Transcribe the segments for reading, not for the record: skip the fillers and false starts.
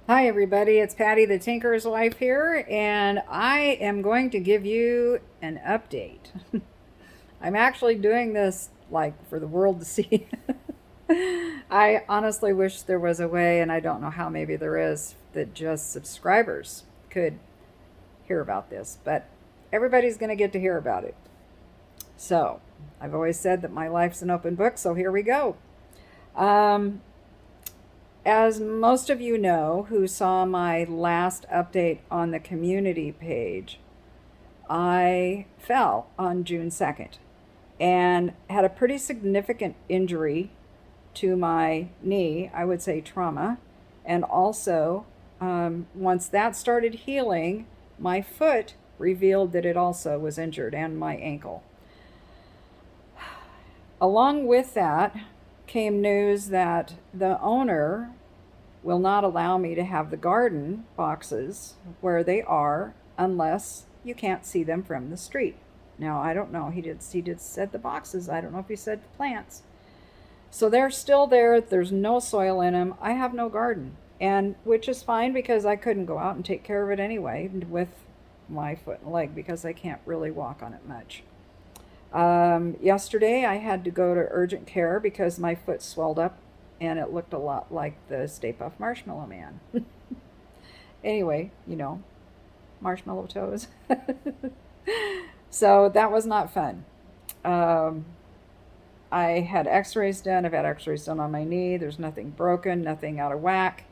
Hi, everybody. It's Patty, the Tinker's wife here, and I am going to give you an update. I'm actually doing this like for the world to see. I honestly wish there was a way, and I don't know how, maybe there is, that just subscribers could hear about this, but everybody's going to get to hear about it. So, I've always said that my life's an open book, so here we go. Um, As most of you know who saw my last update on the community page, I fell on June 2nd and had a pretty significant injury to my knee, I would say trauma. And also, once that started healing, my foot revealed that it also was injured, and my ankle. Along with that came news that the owner will not allow me to have the garden boxes where they are unless you can't see them from the street. Now, I don't know. He did said the boxes. I don't know if he said the plants. So they're still there. There's no soil in them. I have no garden, and which is fine because I couldn't go out and take care of it anyway with my foot and leg because I can't really walk on it much. Yesterday, I had to go to urgent care because my foot swelled up and it looked a lot like the Stay Puft Marshmallow Man. Anyway, marshmallow toes. So that was not fun. Um, I had x rays done. I've had x rays done on my knee. There's nothing broken, nothing out of whack.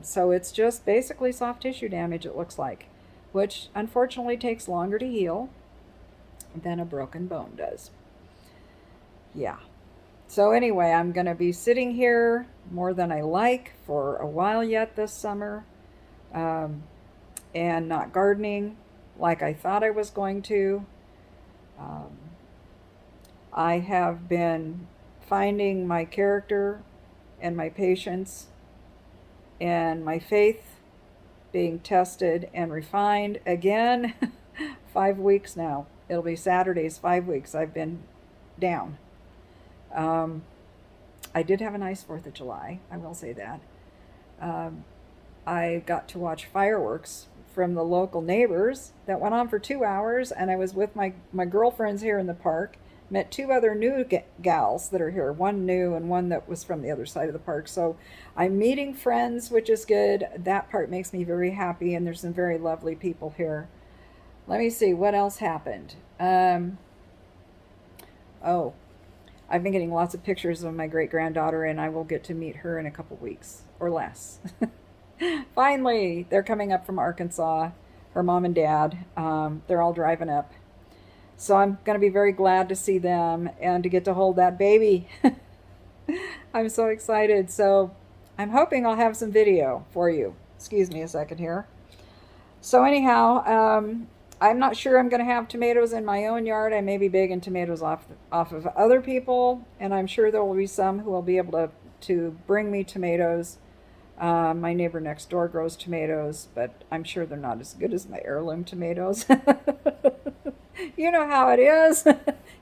So it's just basically soft tissue damage, it looks like, which unfortunately takes longer to heal than a broken bone does. Yeah. So, anyway, I'm going to be sitting here more than I like for a while yet this summer, um, and not gardening like I thought I was going to. Um, I have been finding my character and my patience and my faith being tested and refined again. 5 weeks now. It'll be Saturday's 5 weeks I've been down. Um, I did have a nice 4th of July, I will say that. Um, I got to watch fireworks from the local neighbors that went on for 2 hours, and I was with my girlfriends here in the park. Met two other new gals that are here, one new and one that was from the other side of the park. So I'm meeting friends, which is good. That part makes me very happy, and there's some very lovely people here. Let me see what else happened. Oh, I've been getting lots of pictures of my great granddaughter, and I will get to meet her in a couple weeks or less. Finally, they're coming up from Arkansas. Her mom and dad, they're all driving up. So I'm going to be very glad to see them and to get to hold that baby. I'm so excited. So I'm hoping I'll have some video for you. Excuse me a second here. So anyhow, I'm not sure I'm going to have tomatoes in my own yard. I may be begging tomatoes off of other people, and I'm sure there will be some who will be able to bring me tomatoes. My neighbor next door grows tomatoes, but I'm sure they're not as good as my heirloom tomatoes. You know how it is.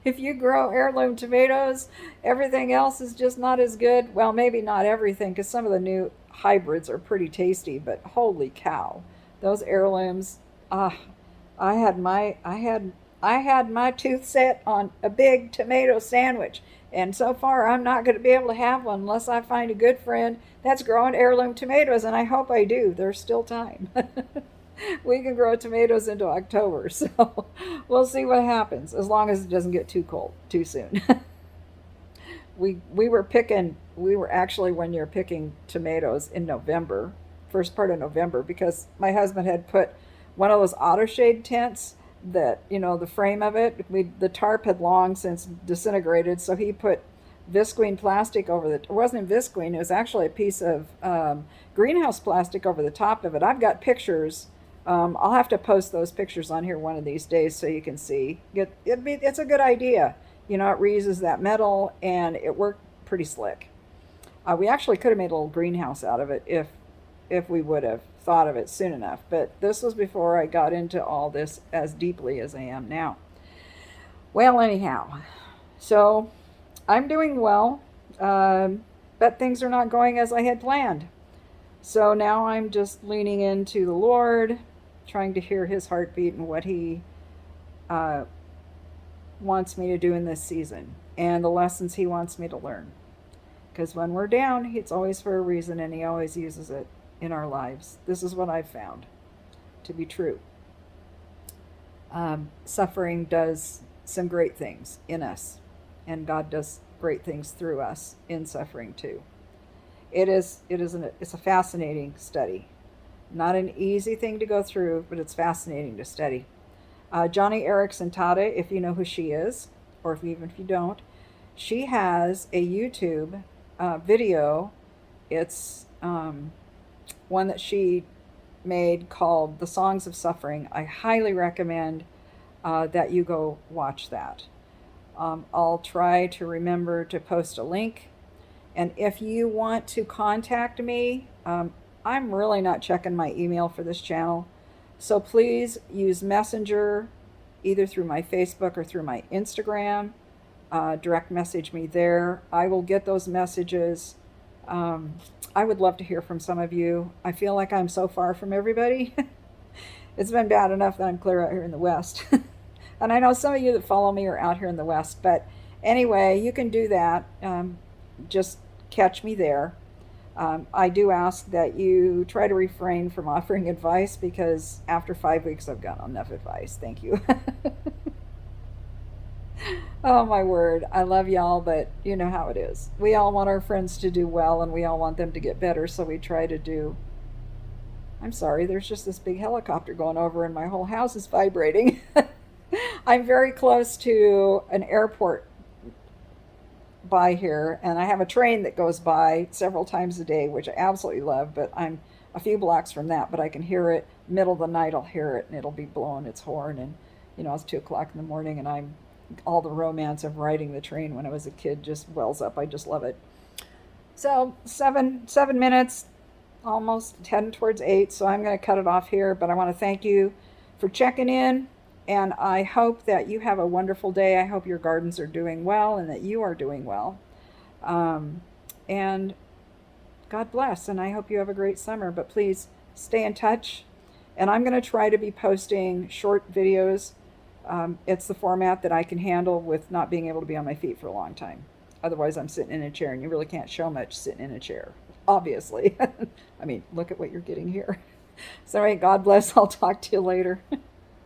If you grow heirloom tomatoes, everything else is just not as good. Well, maybe not everything, because some of the new hybrids are pretty tasty, but holy cow, those heirlooms, ah, I had my tooth set on a big tomato sandwich, and so far I'm not going to be able to have one unless I find a good friend that's growing heirloom tomatoes, and I hope I do. There's still time. We can grow tomatoes into October, so we'll see what happens as long as it doesn't get too cold too soon. We were actually one year picking tomatoes in November, first part of November, because my husband had put one of those auto shade tents that, the frame of it, the tarp had long since disintegrated, so he put visqueen plastic over the, it wasn't visqueen, it was actually a piece of greenhouse plastic over the top of it. I've got pictures. I'll have to post those pictures on here one of these days so you can see. It's a good idea. It reuses that metal, and it worked pretty slick. We actually could have made a little greenhouse out of it if we would have thought of it soon enough. But this was before I got into all this as deeply as I am now. Well, anyhow, so I'm doing well, but things are not going as I had planned. So now I'm just leaning into the Lord, trying to hear his heartbeat and what he uh, wants me to do in this season and the lessons he wants me to learn. Because when we're down, it's always for a reason, and he always uses it in our lives. This is what I've found to be true. Suffering does some great things in us, and God does great things through us in suffering too. It's a fascinating study. Not an easy thing to go through, but it's fascinating to study. Joni Eareckson Tada, if you know who she is, or even if you don't, she has a YouTube video. It's one that she made called The Songs of Suffering. I highly recommend that you go watch that. I'll try to remember to post a link. And if you want to contact me, I'm really not checking my email for this channel. So please use Messenger, either through my Facebook or through my Instagram. Direct message me there. I will get those messages. I would love to hear from some of you. I feel like I'm so far from everybody. It's been bad enough that I'm clear out here in the West. And I know some of you that follow me are out here in the West. But anyway, you can do that. Just catch me there. I do ask that you try to refrain from offering advice, because after 5 weeks I've got enough advice. Thank you. Oh my word. I love y'all, but you know how it is. We all want our friends to do well, and we all want them to get better, so we try to do. I'm sorry, there's just this big helicopter going over and my whole house is vibrating. I'm very close to an airport by here, and I have a train that goes by several times a day, which I absolutely love, but I'm a few blocks from that, but I can hear it. Middle of the night I'll hear it, and it'll be blowing its horn, and it's 2 o'clock in the morning, and I'm all the romance of riding the train when I was a kid just wells up. I just love it. So 7 minutes, almost heading towards 8, so I'm going to cut it off here, but I want to thank you for checking in. And I hope that you have a wonderful day. I hope your gardens are doing well and that you are doing well. And God bless. And I hope you have a great summer. But please stay in touch. And I'm going to try to be posting short videos. It's the format that I can handle with not being able to be on my feet for a long time. Otherwise, I'm sitting in a chair, and you really can't show much sitting in a chair, obviously. I mean, look at what you're getting here. So, anyway, God bless. I'll talk to you later.